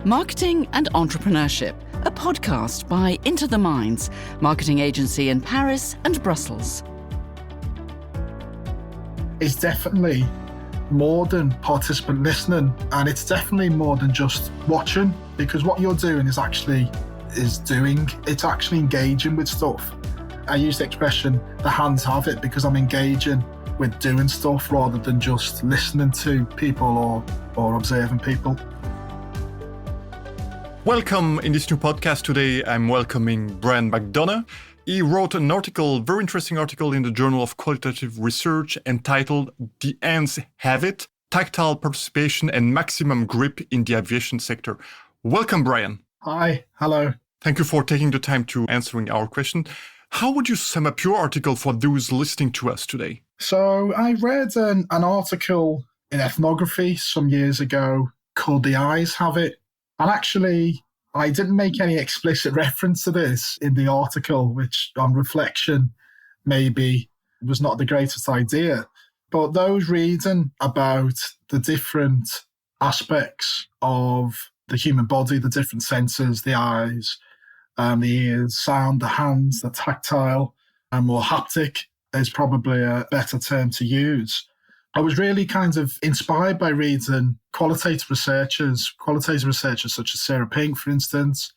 Marketing and Entrepreneurship, a podcast by Into the Minds, marketing agency in Paris and Brussels. It's definitely more than participant listening, and it's definitely more than just watching, because what you're doing is actually engaging with stuff. I use the expression, the hands have it, because I'm engaging with doing stuff rather than just listening to people or observing people. Welcome in this new podcast. Today I'm welcoming Brian McDonough. He wrote an article, very interesting article in the Journal of Qualitative Research entitled The Hands Have It, Tactile Participation and Maximum Grip in the Aviation Sector. Welcome, Brian. Hi, hello. Thank you for taking the time to answering our question. How would you sum up your article for those listening to us today? So I read an article in ethnography some years ago called The Eyes Have It. And actually, I didn't make any explicit reference to this in the article, which on reflection maybe was not the greatest idea. But those reading about the different aspects of the human body, the different senses, the eyes, the ears, sound, the hands, the tactile, or haptic is probably a better term to use. I was really kind of inspired by reading qualitative researchers such as Sarah Pink, for instance,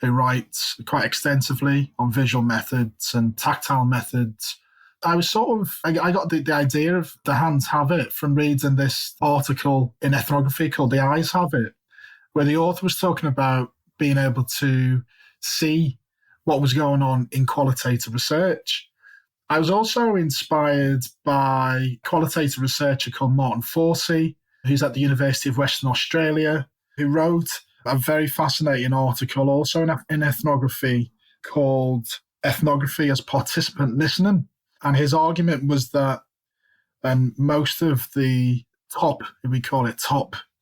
who writes quite extensively on visual methods and tactile methods. I got the idea of the hands have it from reading this article in ethnography called The Eyes Have It, where the author was talking about being able to see what was going on in qualitative research. I was also inspired by a qualitative researcher called Martin Forsey, who's at the University of Western Australia, who wrote a very fascinating article also in ethnography called Ethnography as Participant Listening. And his argument was that most of the top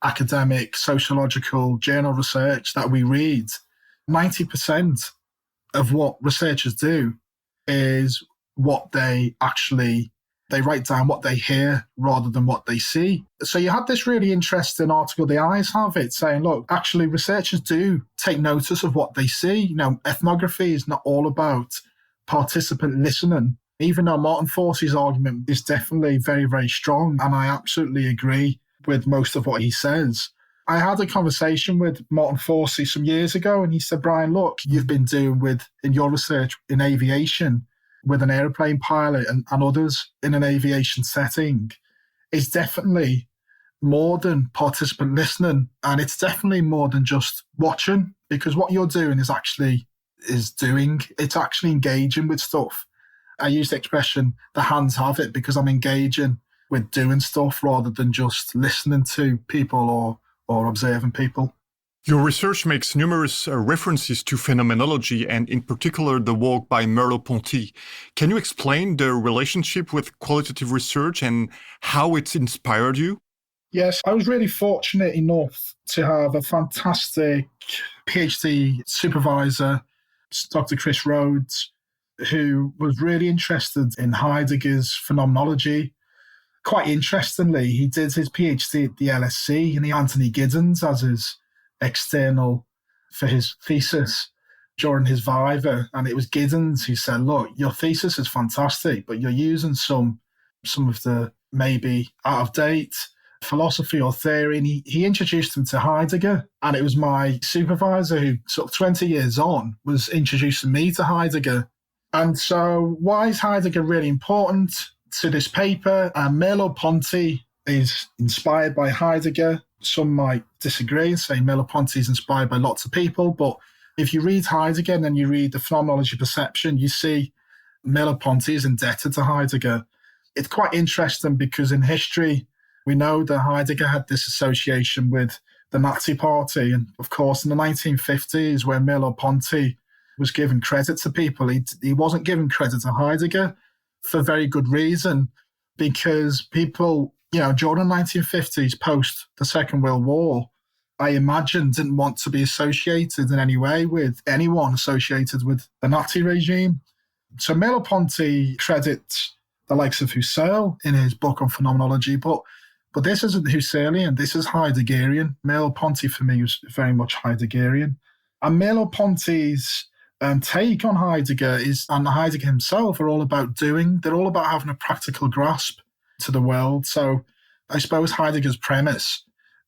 academic, sociological journal research that we read, 90% of what researchers do is they write down what they hear rather than what they see. So you had this really interesting article, The Eyes Have It, saying, look, actually researchers do take notice of what they see. You know, ethnography is not all about participant listening, even though Martin Forsey's argument is definitely very, very strong. And I absolutely agree with most of what he says. I had a conversation with Martin Forsey some years ago, and he said, Brian, look, you've been doing in your research in aviation with an aeroplane pilot and others in an aviation setting, is definitely more than participant listening, and it's definitely more than just watching, because what you're doing is actually engaging with stuff. I use the expression, the hands have it, because I'm engaging with doing stuff rather than just listening to people or observing people. Your research makes numerous references to phenomenology and in particular the work by Merleau-Ponty. Can you explain the relationship with qualitative research and how it's inspired you? Yes, I was really fortunate enough to have a fantastic PhD supervisor, Dr. Chris Rhodes, who was really interested in Heidegger's phenomenology. Quite interestingly, he did his PhD at the LSE and he had Anthony Giddens as his external for his thesis during his viva, and it was Giddens who said, look, your thesis is fantastic, but you're using some of the maybe out of date philosophy or theory, and he introduced him to Heidegger, and it was my supervisor who sort of 20 years on was introducing me to Heidegger. And so why is Heidegger really important to this paper? Merleau-Ponty is inspired by Heidegger. Some might disagree and say Merleau-Ponty is inspired by lots of people, but if you read Heidegger and then you read the Phenomenology Perception, you see Merleau-Ponty is indebted to Heidegger. It's quite interesting because in history, we know that Heidegger had this association with the Nazi Party. And of course, in the 1950s, where Merleau-Ponty was giving credit to people, he wasn't giving credit to Heidegger for very good reason, because people, during the 1950s, post the Second World War, I imagine didn't want to be associated in any way with anyone associated with the Nazi regime. So Merleau-Ponty credits the likes of Husserl in his book on phenomenology, but But this isn't Husserlian, this is Heideggerian. Merleau-Ponty for me was very much Heideggerian. And Merleau-Ponty's take on Heidegger and Heidegger himself are all about doing. They're all about having a practical grasp to the world. So I suppose Heidegger's premise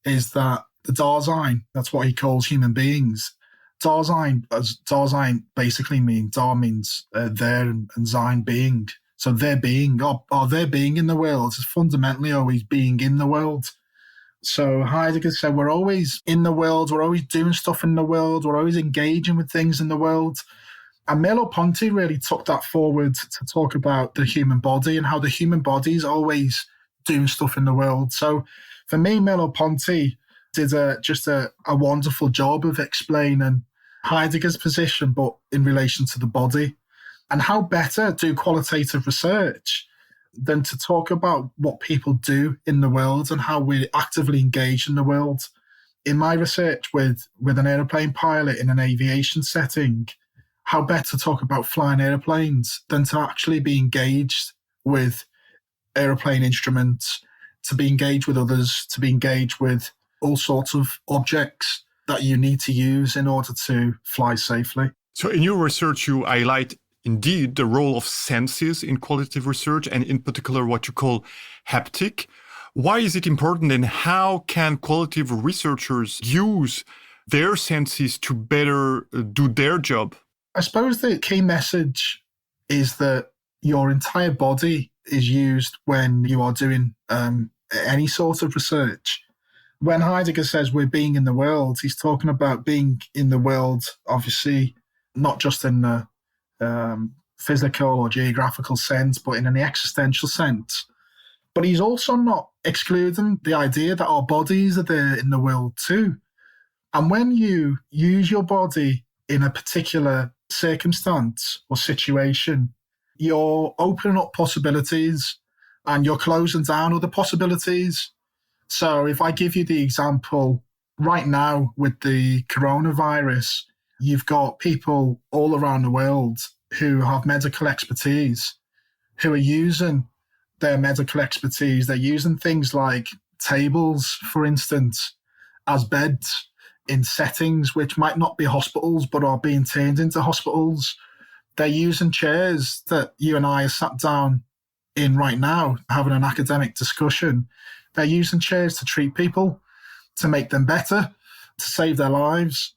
is that the Dasein, that's what he calls human beings. Dasein basically means, Da means there and Sein being. So their being, or their being in the world is fundamentally always being in the world. So Heidegger said we're always in the world, we're always doing stuff in the world, we're always engaging with things in the world. And Merleau-Ponty really took that forward to talk about the human body and how the human body is always doing stuff in the world. So for me, Merleau-Ponty did just a wonderful job of explaining Heidegger's position, but in relation to the body. And how better do qualitative research than to talk about what people do in the world and how we actively engage in the world. In my research with an aeroplane pilot in an aviation setting, how better to talk about flying airplanes than to actually be engaged with aeroplane instruments, to be engaged with others, to be engaged with all sorts of objects that you need to use in order to fly safely. So in your research, you highlight indeed the role of senses in qualitative research, and in particular what you call haptic. Why is it important, and how can qualitative researchers use their senses to better do their job? I suppose the key message is that your entire body is used when you are doing any sort of research. When Heidegger says we're being in the world, he's talking about being in the world, obviously, not just in the physical or geographical sense, but in an existential sense. But he's also not excluding the idea that our bodies are there in the world too. And when you use your body in a particular circumstance or situation, you're opening up possibilities and you're closing down other possibilities. So if I give you the example right now with the coronavirus, you've got people all around the world who have medical expertise, who are using their medical expertise. They're using things like tables, for instance, as beds in settings which might not be hospitals but are being turned into hospitals. They're using chairs that you and I are sat down in right now, having an academic discussion. They're using chairs to treat people, to make them better, to save their lives.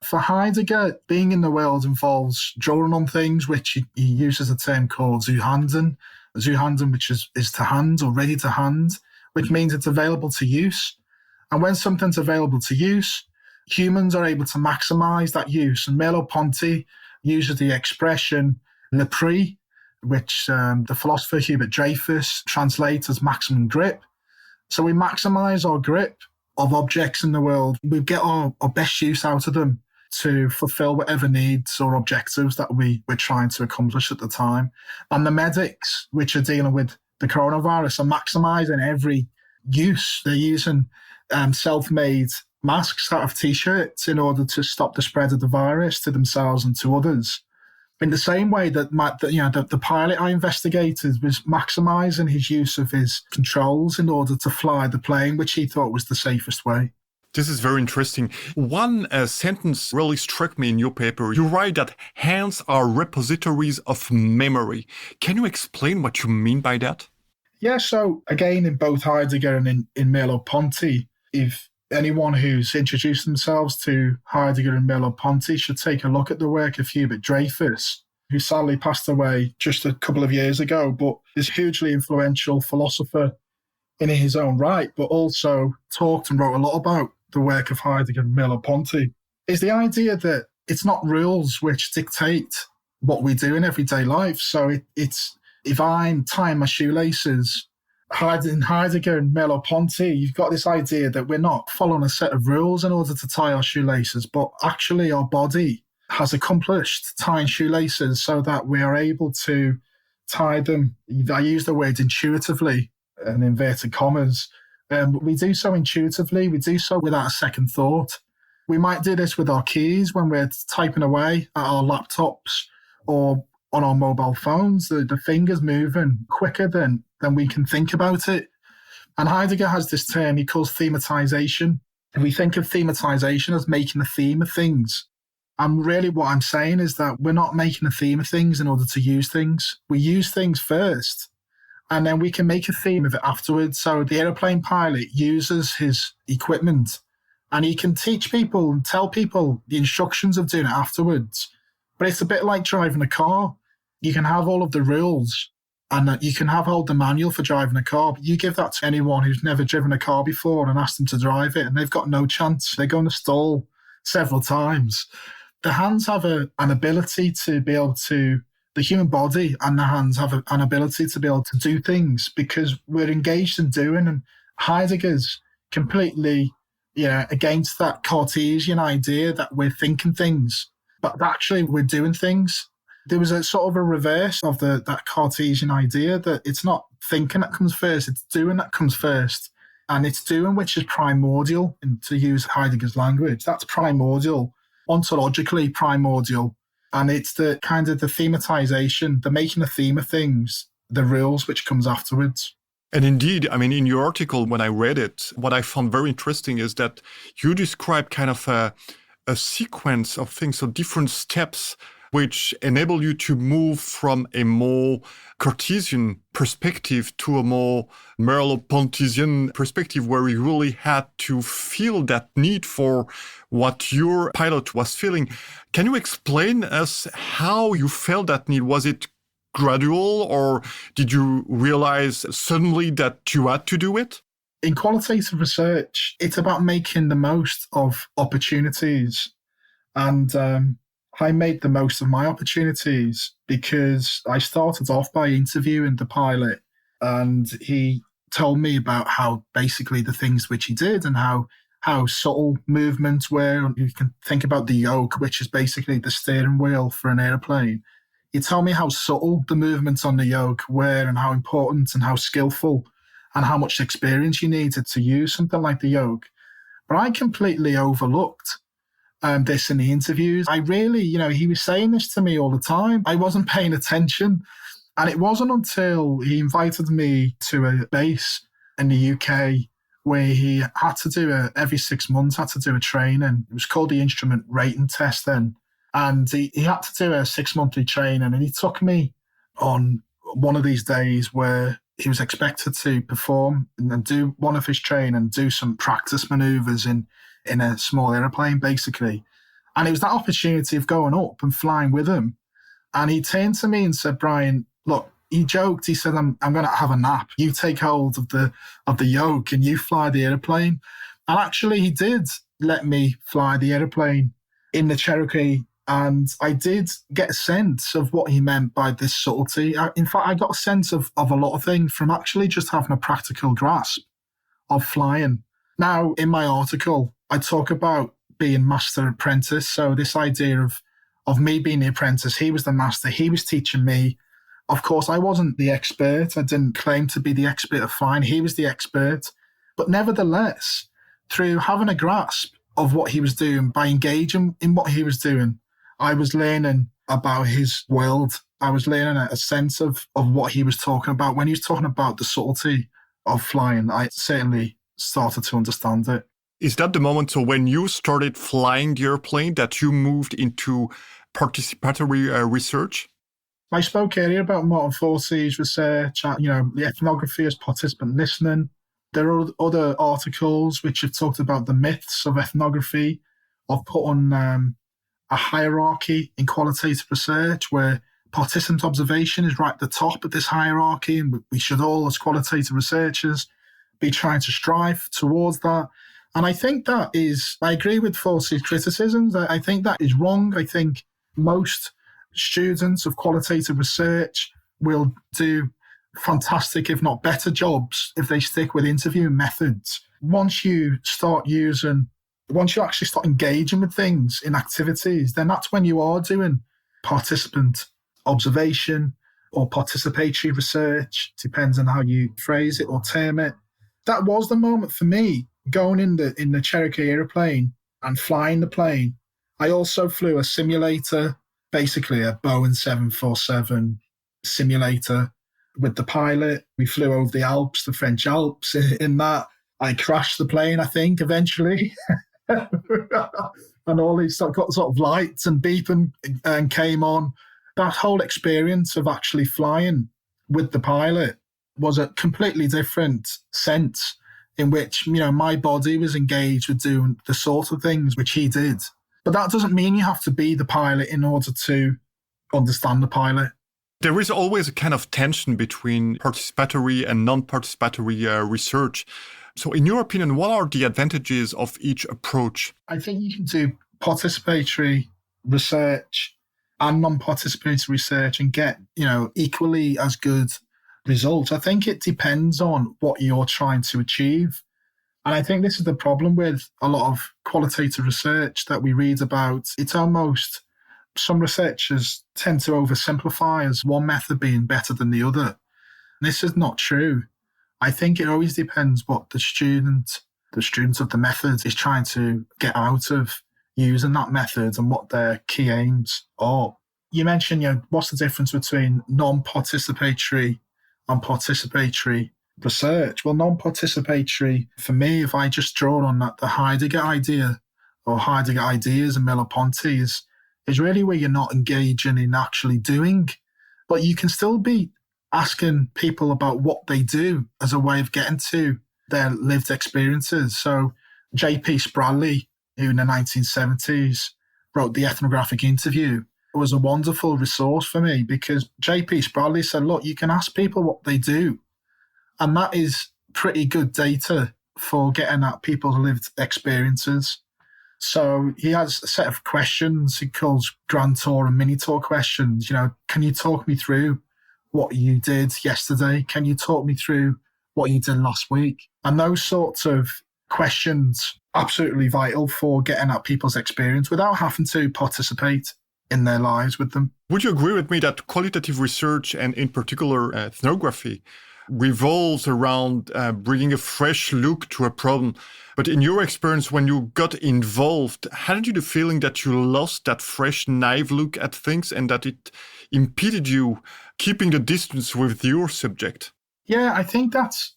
For Heidegger, being in the world involves drawing on things, which he uses a term called Zuhanden, which is to hand or ready to hand, which means it's available to use. And when something's available to use, humans are able to maximize that use. And Merleau-Ponty uses the expression le prix, which the philosopher Hubert Dreyfus translates as maximum grip. So we maximize our grip of objects in the world. We get our best use out of them to fulfill whatever needs or objectives that we're trying to accomplish at the time. And the medics, which are dealing with the coronavirus, are maximizing every use. They're using self-made masks out of T-shirts in order to stop the spread of the virus to themselves and to others. In the same way that the pilot I investigated was maximizing his use of his controls in order to fly the plane, which he thought was the safest way. This is very interesting. One sentence really struck me in your paper. You write that hands are repositories of memory. Can you explain what you mean by that? Yeah, so again, in both Heidegger and in Merleau-Ponty, if anyone who's introduced themselves to Heidegger and Merleau-Ponty should take a look at the work of Hubert Dreyfus, who sadly passed away just a couple of years ago, but is a hugely influential philosopher in his own right, but also talked and wrote a lot about the work of Heidegger and Merleau-Ponty, is the idea that it's not rules which dictate what we do in everyday life. So it's if I'm tying my shoelaces, in Heidegger and Merleau-Ponty, you've got this idea that we're not following a set of rules in order to tie our shoelaces, but actually our body has accomplished tying shoelaces so that we are able to tie them. I use the word intuitively, in inverted commas. We do so intuitively. We do so without a second thought. We might do this with our keys when we're typing away at our laptops or on our mobile phones. The fingers moving quicker than we can think about it. And Heidegger has this term he calls thematization. We think of thematization as making a theme of things. And really what I'm saying is that we're not making a theme of things in order to use things. We use things first, and then we can make a theme of it afterwards. So the aeroplane pilot uses his equipment, and he can teach people and tell people the instructions of doing it afterwards. But it's a bit like driving a car. You can have all of the rules, and you can have all the manual for driving a car, but you give that to anyone who's never driven a car before and ask them to drive it, and they've got no chance. They're going to stall several times. The hands have an ability to be able to, the human body and the hands have an ability to be able to do things because we're engaged in doing. And Heidegger's completely against that Cartesian idea that we're thinking things, but actually we're doing things. There was a sort of a reverse of that Cartesian idea that it's not thinking that comes first, it's doing that comes first. And it's doing which is primordial, and to use Heidegger's language, that's primordial. Ontologically primordial, and it's the kind of the thematization, the making a theme of things, the rules which comes afterwards. And indeed, I mean, in your article, when I read it, what I found very interesting is that you describe kind of a sequence of things, so different steps which enable you to move from a more Cartesian perspective to a more Merleau-Pontian perspective, where you really had to feel that need for what your pilot was feeling. Can you explain us how you felt that need? Was it gradual, or did you realize suddenly that you had to do it? In qualitative research, it's about making the most of opportunities. And I made the most of my opportunities because I started off by interviewing the pilot, and he told me about how basically the things which he did and how subtle movements were. You can think about the yoke, which is basically the steering wheel for an airplane. He told me how subtle the movements on the yoke were and how important and how skillful and how much experience you needed to use something like the yoke. But I completely overlooked this in the interviews. I really, he was saying this to me all the time. I wasn't paying attention. And it wasn't until he invited me to a base in the UK where he had to do every 6 months, had to do a training. It was called the instrument rating test then. And he had to do a 6-monthly training, and he took me on one of these days where he was expected to perform and do one of his training and do some practice maneuvers in a small airplane, basically. And it was that opportunity of going up and flying with him. And he turned to me and said, Brian, look, he joked. He said, I'm going to have a nap. You take hold of the yoke and you fly the airplane. And actually, he did let me fly the airplane in the Cherokee. And I did get a sense of what he meant by this subtlety. In fact, I got a sense of a lot of things from actually just having a practical grasp of flying. Now, in my article, I talk about being master apprentice. So this idea of me being the apprentice, he was the master, he was teaching me. Of course, I wasn't the expert. I didn't claim to be the expert of flying. He was the expert. But nevertheless, through having a grasp of what he was doing, by engaging in what he was doing, I was learning about his world. I was learning a sense of what he was talking about. When he was talking about the subtlety of flying, I certainly started to understand it. Is that the moment, so when you started flying the airplane, that you moved into participatory research? I spoke earlier about modern forces research, the ethnography as participant listening. There are other articles which have talked about the myths of ethnography. I've put on a hierarchy in qualitative research where participant observation is right at the top of this hierarchy, and we should all, as qualitative researchers, be trying to strive towards that. And I think I agree with Forsyth's criticisms. I think that is wrong. I think most students of qualitative research will do fantastic, if not better jobs, if they stick with interviewing methods. Once you actually start engaging with things in activities, then that's when you are doing participant observation or participatory research, depends on how you phrase it or term it. That was the moment for me, going in the Cherokee airplane and flying the plane. I also flew a simulator, basically a Boeing 747 simulator. with the pilot. We flew over the Alps, the French Alps. In that, I crashed the plane, I think, eventually. And all these sort of lights and beeping and came on. That whole experience of actually flying with the pilot was a completely different sense in which, my body was engaged with doing the sort of things which he did. But that doesn't mean you have to be the pilot in order to understand the pilot. There is always a kind of tension between participatory and non-participatory research. So in your opinion, what are the advantages of each approach? I think you can do participatory research and non-participatory research and get, equally as good results. I think it depends on what you're trying to achieve. And I think this is the problem with a lot of qualitative research that we read about. It's almost, some researchers tend to oversimplify as one method being better than the other. This is not true. I think it always depends what the student of the method is trying to get out of using that method and what their key aims are. You mentioned, what's the difference between non-participatory and participatory research? Well, non-participatory, for me, if I just draw on that, the Heidegger idea or Heidegger ideas and Merleau-Ponty is really where you're not engaging in actually doing, but you can still be asking people about what they do as a way of getting to their lived experiences. So J.P. Spradley, who in the 1970s wrote the ethnographic interview, was a wonderful resource for me because J.P. Spradley said, look, you can ask people what they do. And that is pretty good data for getting at people's lived experiences. So he has a set of questions he calls grand tour and mini tour questions. Can you talk me through what you did yesterday? Can you talk me through what you did last week? And those sorts of questions, absolutely vital for getting at people's experience without having to participate in their lives with them. Would you agree with me that qualitative research, and in particular ethnography, revolves around bringing a fresh look to a problem? But in your experience, when you got involved, hadn't you the feeling that you lost that fresh, naive look at things and that it impeded you keeping the distance with your subject? Yeah, I think that's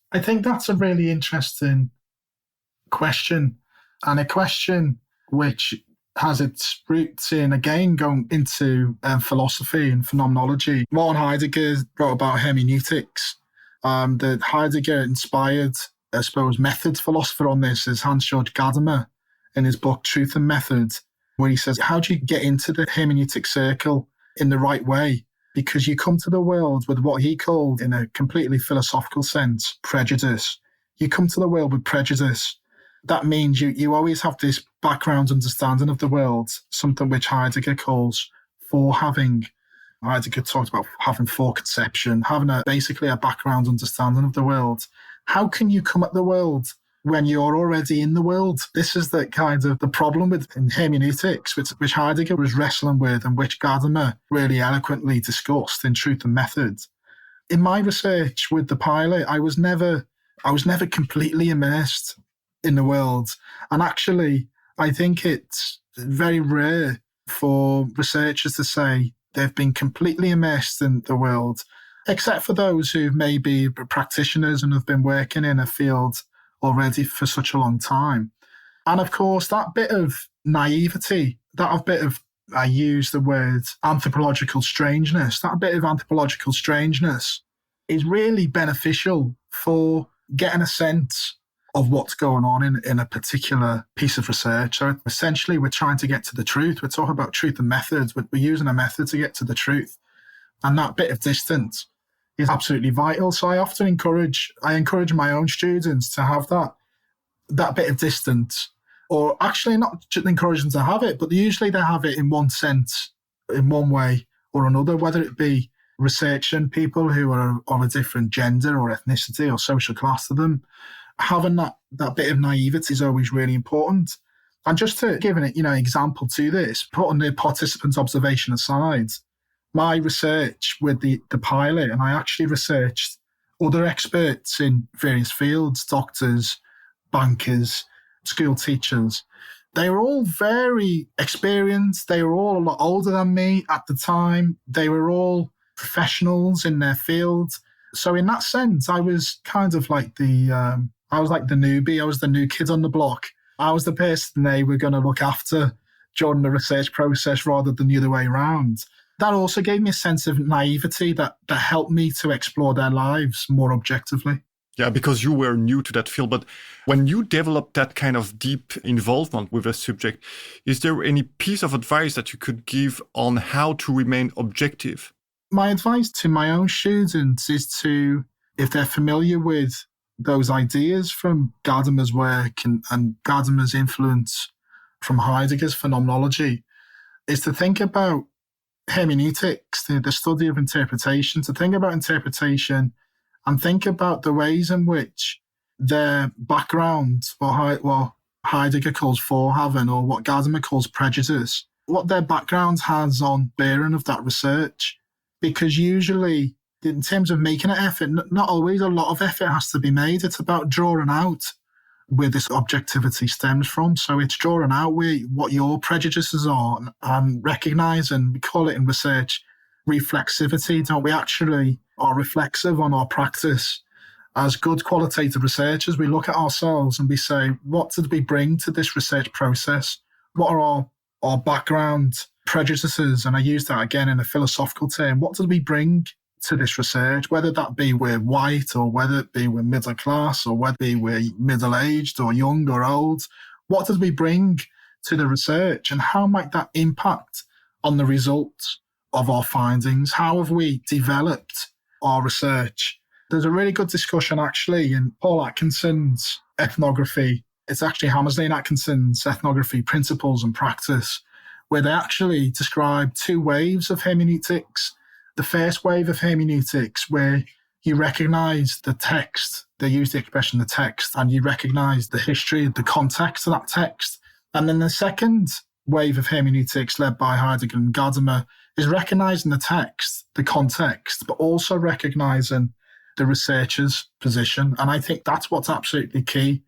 a really interesting question, and a question which has its roots in, again, going into philosophy and phenomenology. Martin Heidegger wrote about hermeneutics. The Heidegger-inspired, I suppose, methods philosopher on this is Hans-Georg Gadamer in his book Truth and Method, where he says, how do you get into the hermeneutic circle in the right way? Because you come to the world with what he called, in a completely philosophical sense, prejudice. You come to the world with prejudice. That means you always have this background understanding of the world, something which Heidegger calls forehaving. Heidegger talked about having foreconception, having basically a background understanding of the world. How can you come at the world when you're already in the world? This is the kind of the problem with in hermeneutics, which Heidegger was wrestling with and which Gadamer really eloquently discussed in Truth and Method. In my research with the pilot, I was never completely immersed in the world. And actually, I think it's very rare for researchers to say they've been completely immersed in the world, except for those who may be practitioners and have been working in a field already for such a long time. And of course, that bit of naivety, I use the word anthropological strangeness, that bit of anthropological strangeness is really beneficial for getting a sense of what's going on in a particular piece of research. So essentially, we're trying to get to the truth. We're talking about truth and methods. We're using a method to get to the truth. And that bit of distance is absolutely vital. So I often encourage my own students to have that bit of distance, or actually not just encourage them to have it, but usually they have it in one sense, in one way or another, whether it be researching people who are of a different gender or ethnicity or social class to them. Having that bit of naivety is always really important. And just to give an example to this, putting the participant observation aside, my research with the pilot, and I actually researched other experts in various fields, doctors, bankers, school teachers. They were all very experienced. They were all a lot older than me at the time. They were all professionals in their field. So in that sense, I was kind of like the newbie. I was the new kid on the block. I was the person they were going to look after during the research process rather than the other way around. That also gave me a sense of naivety that helped me to explore their lives more objectively. Yeah, because you were new to that field. But when you developed that kind of deep involvement with a subject, is there any piece of advice that you could give on how to remain objective? My advice to my own students is to, if they're familiar with those ideas from Gadamer's work and Gadamer's influence from Heidegger's Phenomenology, is to think about hermeneutics, the study of interpretation, to think about interpretation and think about the ways in which their background, what Heidegger calls Vorhaben or what Gadamer calls prejudice, what their background has on bearing of that research. Because usually, in terms of making an effort, not always a lot of effort has to be made. It's about drawing out where this objectivity stems from. So it's drawing out what your prejudices are and recognizing, we call it in research, reflexivity. Don't we actually are reflexive on our practice? As good qualitative researchers, we look at ourselves and we say, what did we bring to this research process? What are our background prejudices? And I use that again in a philosophical term. What did we bring to this research, whether that be we're white or whether it be we're middle class or whether it be we're middle-aged or young or old? What did we bring to the research and how might that impact on the results of our findings? How have we developed our research? There's a really good discussion actually in Paul Atkinson's ethnography. It's actually Hammersley and Atkinson's ethnography principles and practice, where they actually describe two waves of hermeneutics. The first wave of hermeneutics, where you recognize the text, they use the expression the text, and you recognize the history, the context of that text. And then the second wave of hermeneutics, led by Heidegger and Gadamer, is recognizing the text, the context, but also recognizing the researcher's position. And I think that's what's absolutely key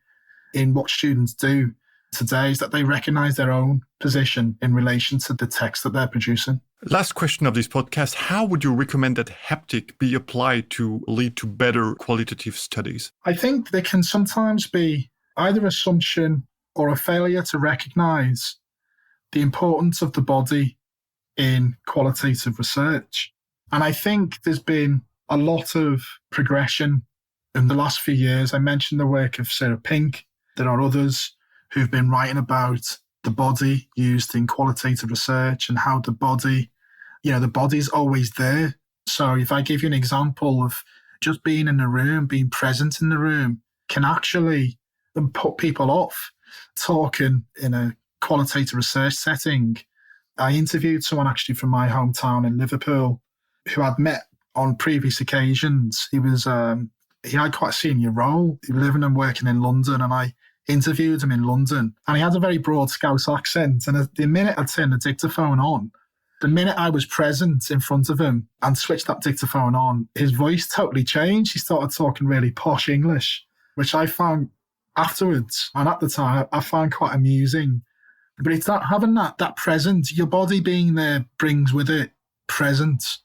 in what students do today, is that they recognize their own position in relation to the text that they're producing. Last question of this podcast. How would you recommend that haptic be applied to lead to better qualitative studies? I think there can sometimes be either assumption or a failure to recognize the importance of the body in qualitative research. And I think there's been a lot of progression in the last few years. I mentioned the work of Sarah Pink. There are others who've been writing about the body used in qualitative research and how the body, the body's always there. So if I give you an example of just being in the room, being present in the room, can actually put people off talking in a qualitative research setting. I interviewed someone actually from my hometown in Liverpool who I'd met on previous occasions. He had quite a senior role, living and working in London, and I interviewed him in London, and he had a very broad Scouse accent. And the minute I turned the dictaphone on, the minute I was present in front of him and switched that dictaphone on, his voice totally changed. He started talking really posh English, which I found afterwards, and at the time, I found quite amusing. But it's that having that presence, your body being there brings with it presence.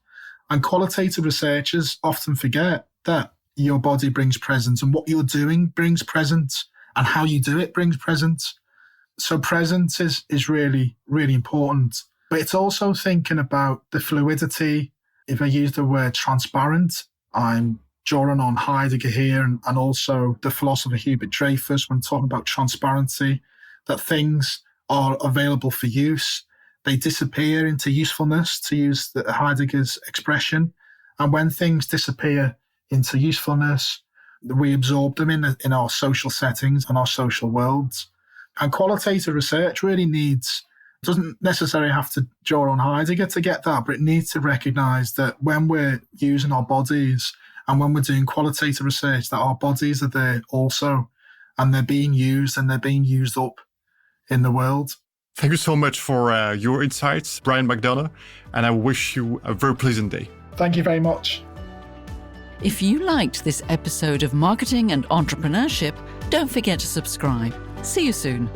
And qualitative researchers often forget that your body brings presence, and what you're doing brings presence, and how you do it brings presence. So presence is really, really important. But it's also thinking about the fluidity. If I use the word transparent, I'm drawing on Heidegger here and also the philosopher Hubert Dreyfus when talking about transparency, that things are available for use. They disappear into usefulness, to use Heidegger's expression. And when things disappear into usefulness, we absorb them in our social settings and our social worlds. And qualitative research really doesn't necessarily have to draw on Heidegger to get that, but it needs to recognize that when we're using our bodies and when we're doing qualitative research, that our bodies are there also, and they're being used and they're being used up in the world. Thank you so much for your insights, Brian McDonough, and I wish you a very pleasant day. Thank you very much. If you liked this episode of Marketing and Entrepreneurship, don't forget to subscribe. See you soon.